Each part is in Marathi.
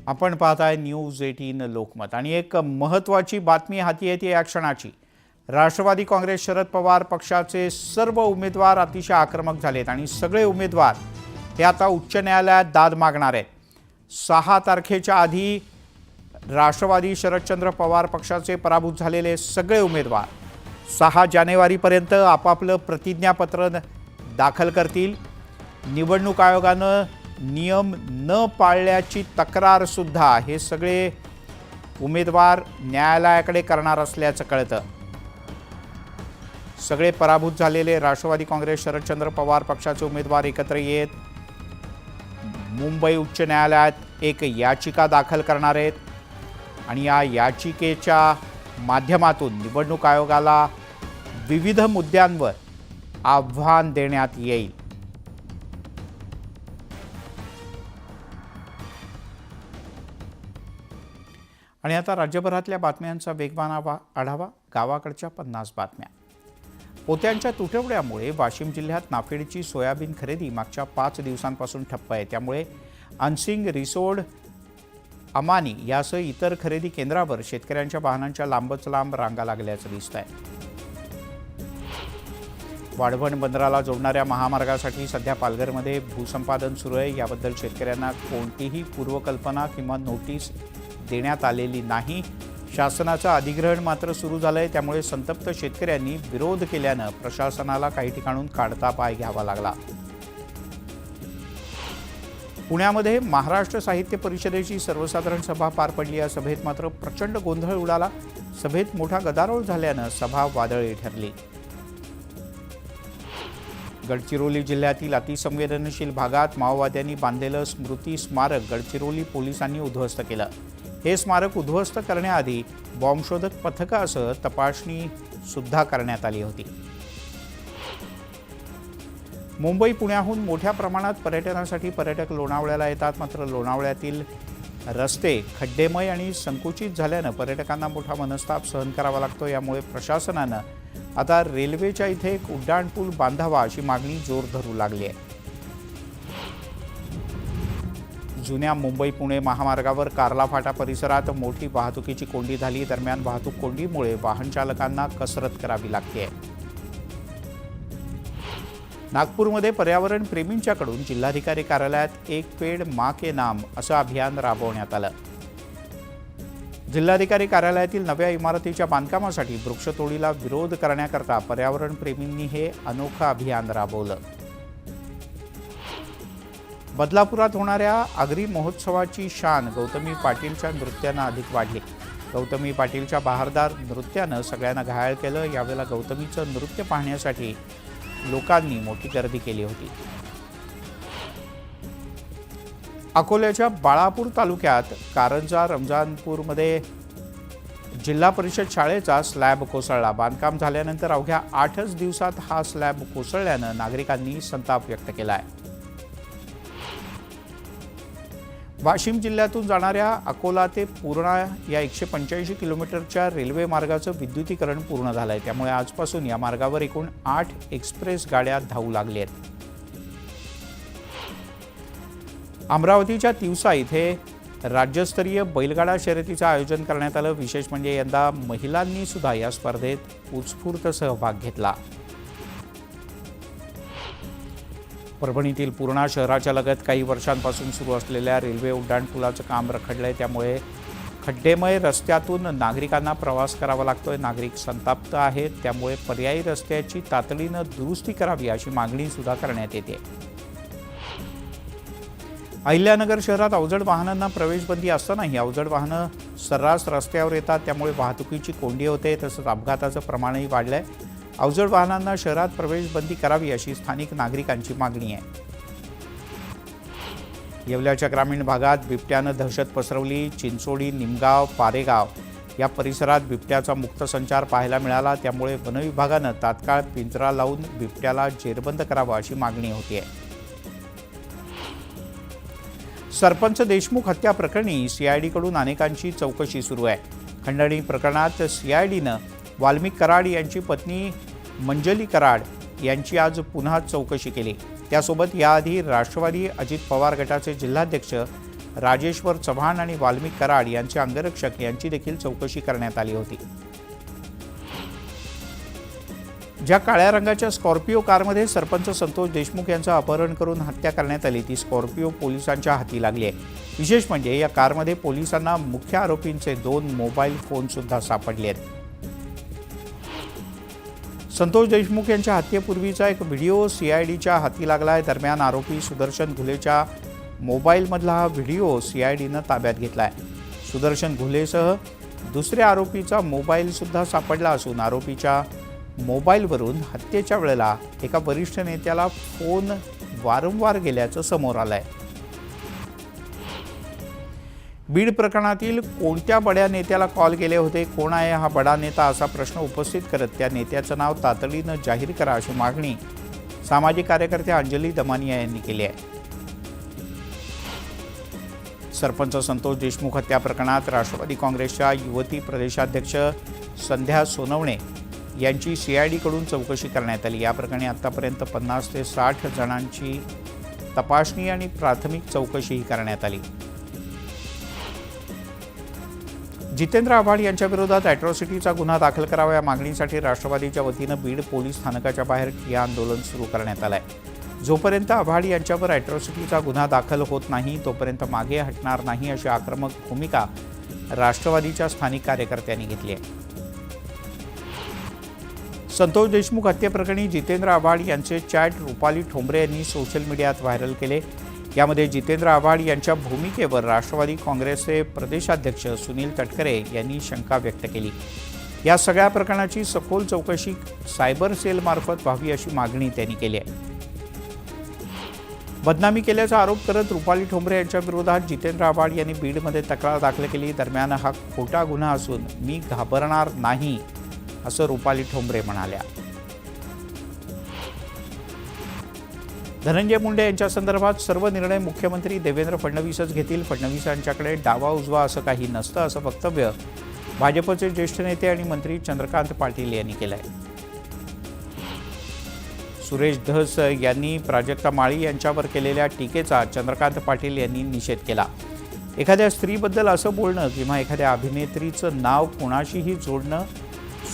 आपण पाहताय न्यूज 18 लोकमत आणि एक महत्त्वाची बातमी हाती येते या क्षणाची। राष्ट्रवादी काँग्रेस शरद पवार पक्षाचे सर्व उमेदवार अतिशय आक्रमक झालेत आणि सगळे उमेदवार हे आता उच्च न्यायालयात दाद मागणार आहेत। 6 तारखेच्या आधी राष्ट्रवादी शरदचंद्र पवार पक्षाचे पराभूत झालेले सगळे उमेदवार 6 जानेवारीपर्यंत आपापलं प्रतिज्ञापत्र दाखल करतील। निवडणूक आयोगाने नियम न पाळल्याची तक्रार सुद्धा हे सगळे उमेदवार न्यायालयाकडे करणार असल्याचं कळतं। सगळे पराभूत झालेले राष्ट्रवादी काँग्रेस शरदचंद्र पवार पक्षाचे उमेदवार एकत्र येत मुंबई उच्च न्यायालयात एक याचिका दाखल करणार आहेत आणि या याचिकेच्या माध्यमातून निवडणूक आयोगाला विविध मुद्द्यांवर आव्हान देण्यात येईल। आणि आता राज्यभरातल्या बातम्यांचा वेगवान आढावा। गावाकडच्या 50 बातम्या। पोत्यांच्या तुटवड्यामुळे वाशिम जिल्ह्यात नाफेडची सोयाबीन खरेदी मागच्या 5 दिवसांपासून ठप्प आहे। त्यामुळे अनसिंग, रिसोड, अमानी यासह इतर खरेदी केंद्रावर शेतकऱ्यांच्या वाहनांच्या लांबच लांब रांगा लागल्याचं दिसत आहे। वाढवण बंदराला जोडणाऱ्या महामार्गासाठी सध्या पालघरमध्ये भूसंपादन सुरू आहे। याबद्दल शेतकऱ्यांना कोणतीही पूर्वकल्पना किंवा नोटीस देण्यात आलेली नाही। शासनाचं अधिग्रहण मात्र सुरू झालंय, त्यामुळे संतप्त शेतकऱ्यांनी विरोध केल्यानं प्रशासनाला काही ठिकाणून काढता पाय घ्यावा लागला। पुण्यामध्ये महाराष्ट्र साहित्य परिषदेची सर्वसाधारण सभा पार पडली। या सभेत मात्र प्रचंड गोंधळ उडाला। सभेत मोठा गदारोळ झाल्यानं सभा वादळी ठरली। गडचिरोली जिल्ह्यातील अतिसंवेदनशील भागात माओवाद्यांनी बांधलेलं स्मृती स्मारक गडचिरोली पोलिसांनी उद्ध्वस्त केलं। हे स्मारक उद्ध्वस्त करण्याआधी बॉम्बशोधक पथकासह तपासणी सुद्धा करण्यात आली होती। मुंबई पुण्याहून मोठ्या प्रमाणात पर्यटनासाठी पर्यटक लोणावळ्याला येतात, मात्र लोणावळ्यातील रस्ते खड्डेमय आणि संकुचित झाल्यानं पर्यटकांना मोठा मनस्ताप सहन करावा लागतो। यामुळे प्रशासनानं आता रेल्वेच्या इथे एक उड्डाणपूल बांधावा अशी मागणी जोर धरू लागली आहे। जुन्या मुंबई पुणे महामार्गावर कार्ला फाटा परिसरात मोठी वाहतुकीची कोंडी झाली। दरम्यान वाहतूक कोंडीमुळे वाहन चालकांना कसरत करावी लागते। नागपूरमध्ये पर्यावरण प्रेमींच्याकडून जिल्हाधिकारी कार्यालयात एक पेड़ मां के नाम असं अभियान राबवण्यात आलं। जिल्हाधिकारी कार्यालयातील नव्या इमारतीच्या बांधकामासाठी वृक्षतोडीला विरोध करण्याकरता पर्यावरण प्रेमींनी हे अनोखं अभियान राबवलं। बदलापुरात होणाऱ्या आगरी महोत्सवाची शान गौतमी पाटीलच्या नृत्यानं अधिक वाढली। गौतमी पाटीलच्या बहारदार नृत्यानं सगळ्यांना घायल केलं। यावेळेला गौतमीचं नृत्य पाहण्यासाठी लोकांनी मोठी गर्दी केली होती। अकोल्याच्या बाळापूर तालुक्यात कारंजा रमजानपूरमध्ये जिल्हा परिषद शाळेचा स्लॅब कोसळला। बांधकाम झाल्यानंतर अवघ्या 8च दिवसात हा स्लॅब कोसळल्यानं नागरिकांनी संताप व्यक्त केला आहे। वाशिम जिल्ह्यातून जाणाऱ्या अकोला ते पूर्णा या 185 किलोमीटरच्या रेल्वे मार्गाचं विद्युतीकरण पूर्ण झालंय। त्यामुळे आजपासून या मार्गावर एकूण 8 एक्सप्रेस गाड्या धावू लागल्या आहेत। अमरावतीच्या तिवसा इथे राज्यस्तरीय बैलगाडा शर्यतीचं आयोजन करण्यात आलं। विशेष म्हणजे यंदा महिलांनी सुद्धा या स्पर्धेत उत्स्फूर्त सहभाग घेतला। परभणीतील पूर्णा शहराच्या लगत काही वर्षांपासून सुरू असलेल्या रेल्वे उड्डाणपुलाचं काम रखडलंय। त्यामुळे खड्डेमय रस्त्यातून नागरिकांना प्रवास करावा लागतोय। नागरिक संताप्त आहेत, त्यामुळे पर्यायी रस्त्याची तातडीनं दुरुस्ती करावी अशी मागणी सुद्धा करण्यात येते। अहिल्यानगर शहरात अवजड वाहनांना प्रवेशबंदी असतानाही अवजड वाहनं सर्रास रस्त्यावर येतात, त्यामुळे वाहतुकीची कोंडी होते। तसंच अपघाताचं प्रमाणही वाढलंय। अवजड वाहनांना शहरात प्रवेशबंदी करावी अशी स्थानिक नागरिकांची मागणी आहे। येवल्याच्या ग्रामीण भागात बिबट्यानं दहशत पसरवली। चिंचोडी, निमगाव, पारेगाव या परिसरात बिबट्याचा मुक्त संचार पाहायला मिळाला। त्यामुळे वनविभागानं तात्काळ पिंजरा लावून बिबट्याला जेरबंद करावं अशी मागणी होती आहे। सरपंच देशमुख हत्या प्रकरणी सीआयडीकडून अनेकांची चौकशी सुरू आहे। खंडणी प्रकरणात सीआयडीनं वाल्मिक कराड यांची पत्नी मंजली कराड यांची आज पुन्हा चौकशी केली। त्यासोबत याआधी राष्ट्रवादी अजित पवार गटाचे जिल्हाध्यक्ष राजेश्वर चव्हाण आणि वाल्मिक कराड यांचे अंगरक्षक यांची देखील चौकशी करण्यात आली होती. ज्या काळ्या रंगाच्या स्कॉर्पिओ कारमध्ये सरपंच संतोष देशमुख यांचं अपहरण करून हत्या करण्यात आली ती स्कॉर्पिओ पोलिसांच्या हाती लागली आहे. विशेष म्हणजे या कारमध्ये पोलिसांना मुख्य आरोपींचे 2 मोबाईल फोन सुद्धा सापडले आहेत. संतोष देशमुख यांच्या हत्येपूर्वीचा एक व्हिडिओ सीआयडीच्या हाती लागला आहे. दरम्यान आरोपी सुदर्शन घुलेच्या मोबाईलमधला हा व्हिडिओ सीआयडीनं ताब्यात घेतला आहे. सुदर्शन घुलेसह दुसऱ्या आरोपीचा मोबाईल सुद्धा सापडला असून आरोपीच्या मोबाईलवरून हत्येच्या वेळेला एका वरिष्ठ नेत्याला फोन वारंवार गेल्याचं समोर आलंय. बीड प्रकरणातील कोणत्या बड्या नेत्याला कॉल केले होते, कोण आहे हा बडा नेता, असा प्रश्न उपस्थित करत त्या नेत्याचं नाव तातडीनं जाहीर करा अशी मागणी सामाजिक कार्यकर्त्या अंजली दमानिया यांनी केली आहे. सरपंच संतोष देशमुख हत्या प्रकरणात राष्ट्रवादी काँग्रेसच्या युवती प्रदेशाध्यक्ष संध्या सोनवणे यांची सीआयडीकडून चौकशी करण्यात आली. या प्रकरणी आतापर्यंत 50 ते 60 जणांची तपासणी आणि प्राथमिक चौकशीही करण्यात आली. जितेंद्र आव्हाड यांच्या विरोधात अॅट्रॉसिटीचा गुन्हा दाखल करावा या मागणीसाठी राष्ट्रवादीच्या वतीनं बीड पोलीस स्थानकाच्या बाहेर ठिय्या आंदोलन सुरू करण्यात आलं आहे. जोपर्यंत आव्हाड यांच्यावर अॅट्रॉसिटीचा गुन्हा दाखल होत नाही तोपर्यंत मागे हटणार नाही अशी आक्रमक भूमिका राष्ट्रवादीच्या स्थानिक कार्यकर्त्यांनी घेतली आहे. संतोष देशमुख हत्येप्रकरणी जितेंद्र आव्हाड यांचे चॅट रुपाली ठोंबरे यांनी सोशल मीडियात व्हायरल केले. यामध्ये जितेंद्र आव्हाड यांच्या भूमिकेवर राष्ट्रवादी काँग्रेसचे प्रदेशाध्यक्ष सुनील तटकरे यांनी शंका व्यक्त केली. या सगळ्या प्रकरणाची सखोल चौकशी सायबर सेलमार्फत व्हावी अशी मागणी त्यांनी केली आहे. बदनामी केल्याचा आरोप करत रुपाली ठोंबरे यांच्या विरोधात जितेंद्र आव्हाड यांनी बीडमध्ये तक्रार दाखल केली. दरम्यान हा खोटा गुन्हा असून मी घाबरणार नाही असं रुपाली ठोंबरे म्हणाल्या. धनंजय मुंडे यांच्या संदर्भात सर्व निर्णय मुख्यमंत्री देवेंद्र फडणवीसच घेतील. फडणवीस यांच्याकडे डावा उजवा असं काही नसतं असं वक्तव्य भाजपचे ज्येष्ठ नेते आणि मंत्री चंद्रकांत पाटील यांनी केलं आहे. सुरेश धस यांनी प्राजक्ता माळी यांच्यावर केलेल्या टीकेचा चंद्रकांत पाटील यांनी निषेध केला. एखाद्या स्त्रीबद्दल असं बोलणं किंवा एखाद्या अभिनेत्रीचं नाव कोणाशीही जोडणं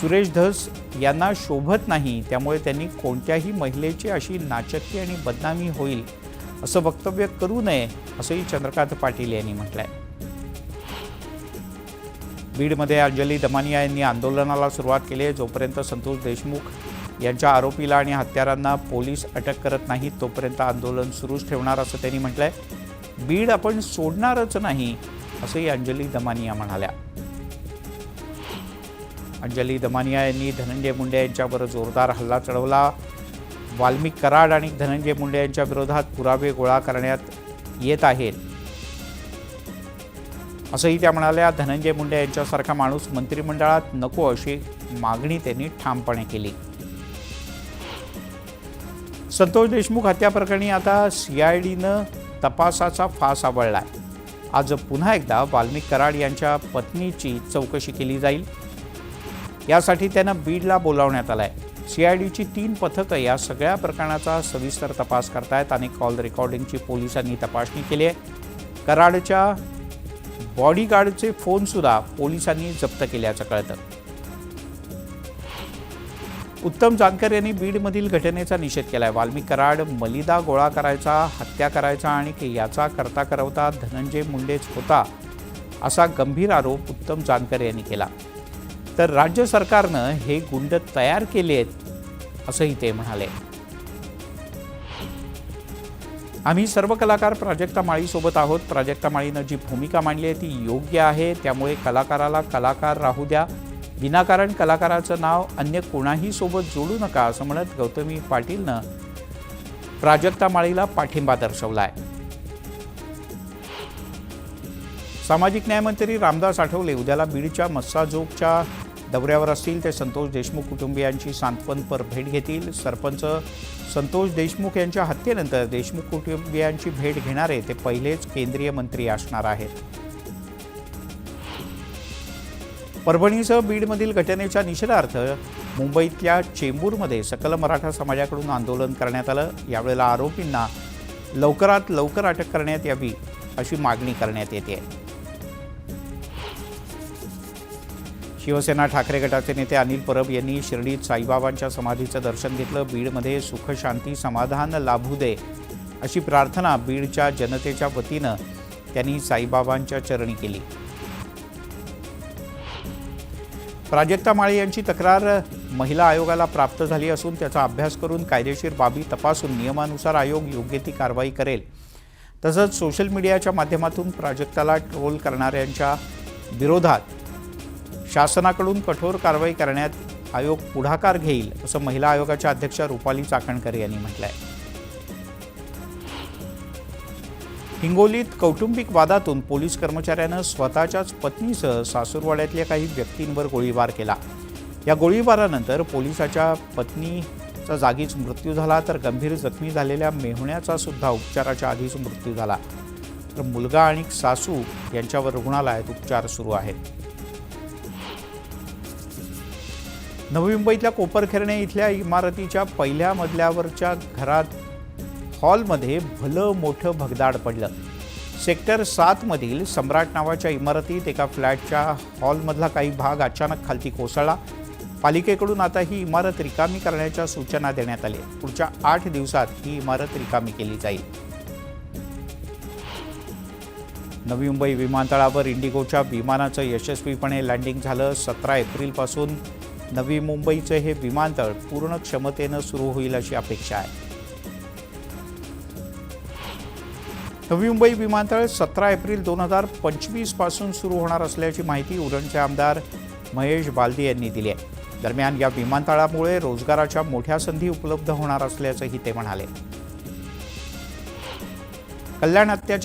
सुरेश धस यांना शोभत नाही. त्यामुळे त्यांनी कोणत्याही महिलेची अशी नाचक्की आणि बदनामी होईल असं वक्तव्य करू नये असंही चंद्रकांत पाटील यांनी म्हटलंय. बीडमध्ये अंजली दमानिया यांनी आंदोलनाला सुरुवात केली आहे. जोपर्यंत संतोष देशमुख यांच्या आरोपीला आणि हत्यारांना पोलीस अटक करत नाहीत तोपर्यंत आंदोलन सुरूच ठेवणार असं त्यांनी म्हटलंय. बीड आपण सोडणारच नाही असंही अंजली दमानिया म्हणाल्या. अंजली दमानिया यांनी धनंजय मुंडे यांच्यावर जोरदार हल्ला चढवला. वाल्मिक कराड आणि धनंजय मुंडे यांच्या विरोधात पुरावे गोळा करण्यात येत आहेत असंही त्या म्हणाल्या. धनंजय मुंडे यांच्यासारखा माणूस मंत्रिमंडळात नको अशी मागणी त्यांनी ठामपणे केली. संतोष देशमुख हत्या प्रकरणी आता सीआयडीनं तपासाचा फास आवळलाय. आज पुन्हा एकदा वाल्मिक कराड यांच्या पत्नीची चौकशी केली जाईल. यासाठी त्यांना बीडला बोलावण्यात आलंय. सीआयडीची 3 पथकं या सगळ्या प्रकरणाचा सविस्तर तपास करतायत. अनेक कॉल रेकॉर्डिंगची पोलिसांनी तपासणी केली आहे. कराडच्या बॉडीगार्डचे फोनसुद्धा पोलिसांनी जप्त केल्याचं कळतं. उत्तम जानकर यांनी बीडमधील घटनेचा निषेध केलाय. वाल्मिक कराड मलिदा गोळा करायचा, हत्या करायचा आणि याचा करता करवता धनंजय मुंडेच होता असा गंभीर आरोप उत्तम जानकर यांनी केला. तर राज्य सरकारनं हे गुंड तयार केलेत असंही ते म्हणाले. आम्ही सर्व कलाकार प्राजक्ता माळीसोबत आहोत. प्राजक्ता माळीनं जी भूमिका मांडली आहे ती योग्य आहे. त्यामुळे कलाकाराला कलाकार राहू द्या. विनाकारण कलाकाराचं नाव अन्य कोणाही सोबत जोडू नका असं म्हणत गौतमी पाटीलनं प्राजक्ता माळीला पाठिंबा दर्शवला आहे. सामाजिक न्यायमंत्री रामदास आठवले उद्याला बीडच्या मस्साजोगच्या दौऱ्यावर असतील. ते संतोष देशमुख कुटुंबियांची सांत्वनपर भेट घेतील. सरपंच संतोष देशमुख यांच्या हत्येनंतर देशमुख कुटुंबियांची भेट घेणारे ते पहिलेच केंद्रीय मंत्री असणार आहेत. परभणीसह बीडमधील घटनेच्या निषेधार्थ मुंबईतल्या चेंबूरमध्ये सकल मराठा समाजाकडून आंदोलन करण्यात आलं. यावेळेला आरोपींना लवकरात लवकर अटक करण्यात यावी अशी मागणी करण्यात येते. शिवसेना ठाकरे गटाचे नेते अनिल परब यांनी शिर्डीत साईबाबांच्या समाधीचं दर्शन घेतलं. बीडमध्ये सुख शांती समाधान लाभू दे अशी प्रार्थना बीडच्या जनतेच्या वतीनं त्यांनी साईबाबांच्या चरणी केली. प्राजक्ता माळी यांची तक्रार महिला आयोगाला प्राप्त झाली असून त्याचा अभ्यास करून कायदेशीर बाबी तपासून नियमानुसार आयोग योग्य ती कारवाई करेल. तसंच सोशल मीडियाच्या माध्यमातून प्राजक्ताला ट्रोल करणाऱ्यांच्या विरोधात शासनाकडून कठोर कारवाई करण्यात आयोग पुढाकार घेईल असं महिला आयोगाच्या अध्यक्षा रुपाली चाकणकर यांनी म्हटलंय. हिंगोलीत कौटुंबिक वादातून पोलीस कर्मचाऱ्यानं स्वतःच्याच पत्नीसह सासूरवाड्यातल्या काही व्यक्तींवर गोळीबार केला. या गोळीबारानंतर पोलिसाच्या पत्नीचा जागीच मृत्यू झाला, तर गंभीर जखमी झालेल्या मेहुण्याचा सुद्धा उपचाराच्या आधीच मृत्यू झाला. तर मुलगा आणि सासू यांच्यावर रुग्णालयात उपचार सुरू आहेत. नवी मुंबईतल्या कोपरखैरणे इथल्या इमारतीच्या पहिल्या मजल्यावरच्या घरात हॉलमध्ये भलं मोठं भगदाड पडलं. सेक्टर 7 मधील सम्राट नावाच्या इमारतीत एका फ्लॅटच्या हॉलमधला काही भाग अचानक खालती कोसळला. पालिकेकडून आता ही इमारत रिकामी करण्याच्या सूचना देण्यात आल्या. पुढच्या 8 दिवसात ही इमारत रिकामी केली जाईल. नवी मुंबई विमानतळावर इंडिगोच्या विमानाचं यशस्वीपणे लँडिंग झालं. 17 एप्रिलपासून नवी मुंबईचे हे विमानतळ पूर्ण क्षमतेनं सुरू होईल अशी अपेक्षा आहे. नवी मुंबई विमानतळ 17 एप्रिल 2025 पासून सुरू होणार असल्याची माहिती उरणचे आमदार महेश बालदी यांनी दिली आहे. दरम्यान या विमानतळामुळे रोजगाराच्या मोठ्या संधी उपलब्ध होणार असल्याचंही ते म्हणाले. कल्याण अत्याचार